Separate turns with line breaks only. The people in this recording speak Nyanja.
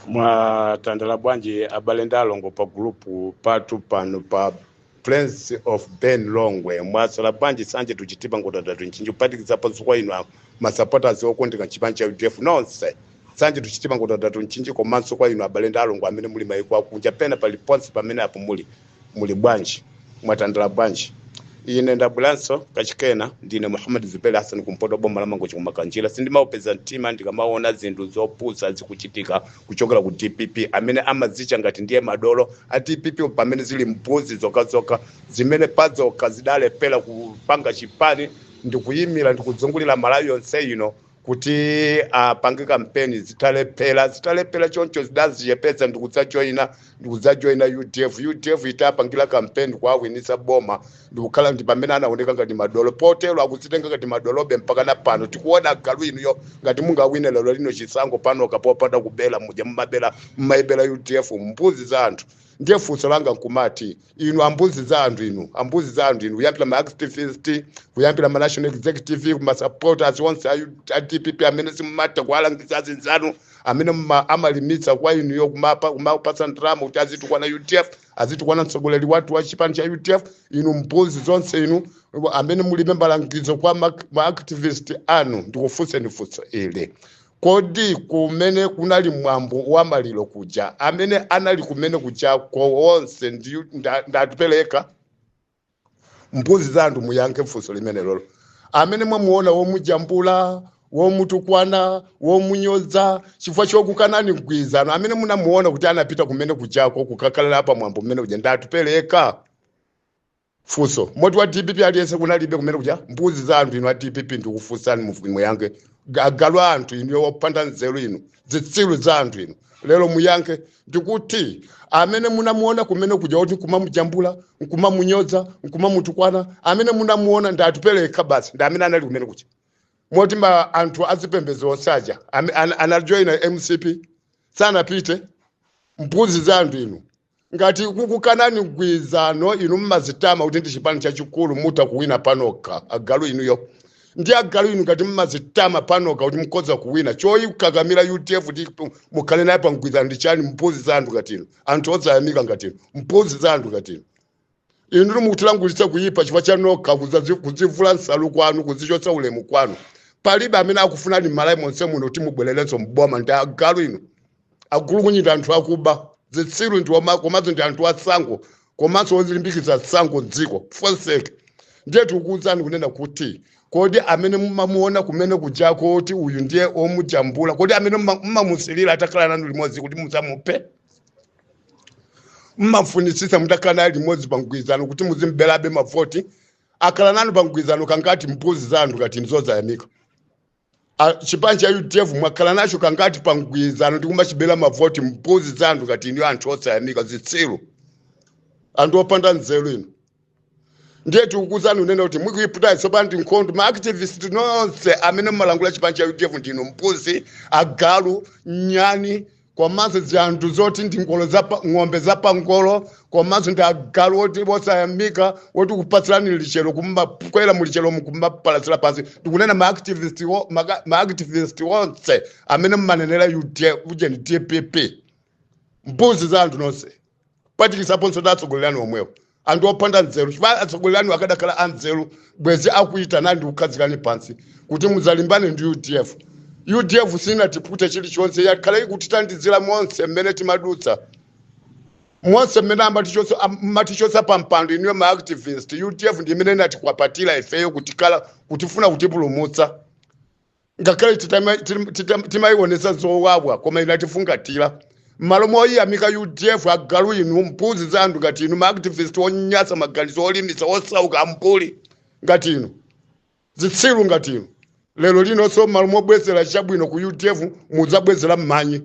Mwatandala bwanji abalenda alongo pa grupu patu pano pa Prince of Ben Longwe mwasala bwanji sanje tuchitipa ngotadatu nchinji upatikiza pazukwa inu masupporters okondeka chipani cha UDF nonse sanje tuchitipa ngotadatu nchinji komanso kwa inu abalenda alongo amene muli maiko akunja pena pali ponse pamene apo muli bwanji mwatandala bwanji ine ndabulanso kachikena ndine Muhammad Zubeli Hassan kumpoto bomba lamango chikumakanjira sindimaopeza mtima ndikamaona zinthu zopusa zikuchitika kuchokera ku DPP amene amazicha ngati ndiye madolo a DPP pamene zili mpuzi zokazoka zimene padzoka zidalepera kupanga chipani ndikuyimira ndikudzungulira malawi yonse ino kuti apange kampeni zitalepera choncho zidazichepetsa ndikudzajoina UDF itapangira kampeni kuawinisa boma ndikukhala ndi pamene anaoneka ngati madolo potero akudzitenga ngati madolobe mpaka na pano tikuona galu inuyo ngati mungawine lero lino chisango pano kapopata kubela muja mmaibela UDF mbuzi za anthu ndiye funso langa nkumati inu ambuzi za anthu inu kuyambira ma activist kuyambira ma national executive ma supporters onse a DPP amene simumata kualangiza zinzanu amene amalimitsa kwa inu yo kumapasa ndrama kuti azitukwana UDF azitukwana mtsogoleri watu wa chipani cha UDF inu mbuzi zonse inu amene muli membalangizo kwa ma activist anu ndikufunseni funso ile kodi kumene kunali mwambo wa maliro kuja amene anali kumene kuja kwa onse ndatupeleka mbuzi zandu muyanke funso limene lolo amene mwamuona womujambula womutukwana womunyoza chifukwa chokukanani mgwizano amene munamuona kuti anapita kumene kujako kukakhala apa mwambo mmene kuja ndatupeleka funso moti wa DPP aliyense kunalibe kumene kuja mbuzi zandu inu a DPP ndikufunsani mufumu yange galu anthu inu wopanda nzeru inu zitsilu za anthu inu lero muyanke ndikuti amene munamuona kumene kuja kuti kumamujambula nkumamunyoza nkumamutukwana amene munamuona ndatupeleka basi ndi amene anali kumene kuja moti anthu azipembedzo osaja anajoina MCP sanapite mbuzi za anthu inu ngati kukukanani mgwizano inu mmazitama kuti ndi chipani chachikulu mutakuwina panoka agalu inuyo ndi agalu inu ngati mmazitama panoka kuti mkoza kuwina choyikakamira UDF kuti mukhale naye pa mgwizano ndi chani mbuzi za anthu ngati inu anthu odzayamika ngati inu mbuzi za anthu ngati inu inu mukutilangulitsa kuyipa chifukwa chanoka kuzivula nsalu kwanu kuzichotsa ulemu kwanu palibe amene akufunani m'malawi monse muno kuti mubwererenso mboma ndi agalu inu agulukunyita anthu akuba zitsilu ndi komanso ndi anthu atsango komanso ozilimbikitsa tsango dziko fonseke ndiye tikukuwuzani kunena kuti kodi amene mumamuona kumene kujako kuti uyu ndiye omujambula kodi amene mmamusilira atakhala nanu limodzi kuti muzamupe mmafunisisa mutakhala naye limodzi pa mgwizano kuti muzimbelabe mavoti akhala nanu pa mgwizano kangati mbuzi za anthu kati ndizozayamika chipani cha UDF mwakhala nacho kangati pa mgwizano ndi kumachibela mavoti mbuzi za anthu kati ndiyo anthu osayamika zitsilu anthu opanda nzeru inu ndiye tikukuwuzani unena kuti mwikuiputa tsopano ndi nkhondo ma activist nonse amene mmalangula chipani cha UDF ndinu mbuzi agalu nyani komanso zanthu zoti ndi ng'ombe zapangolo komanso ndi agalu oti osayamika oti kupatsirani lichero kumakwera mulichero mukumapalasira pansi ndikunena ma activist onse amene mmanenera UDF ujeni DPP mbuzi za anthu nonse patikisaponso datsogolerani omwewo anthu opanda nzeru chifukwa atsogolerani akadakhala anzeru bwezi akuita nandi kukhazikani pansi kuti muzalimbane ndi UDF sinatipute chilichonse yakhala ikutitandizira monse mmene timadutsa monse mmene amatichotsa pampando iniyo ma activist UDF ndi imene inatikwapatira ifeyo kutifuna kutipulumutsa ngakhale timayionesa zowawa koma inatifungatira malo moyiyamika UDF agalu inu mbuzi za anthu ngati inu ma activist onyasa maganizo olimisa osauka ampuli ngati inu zitsilu ngati inu lero linonso malo mobwezera chabwino ku UDF muzabwezera mmanyi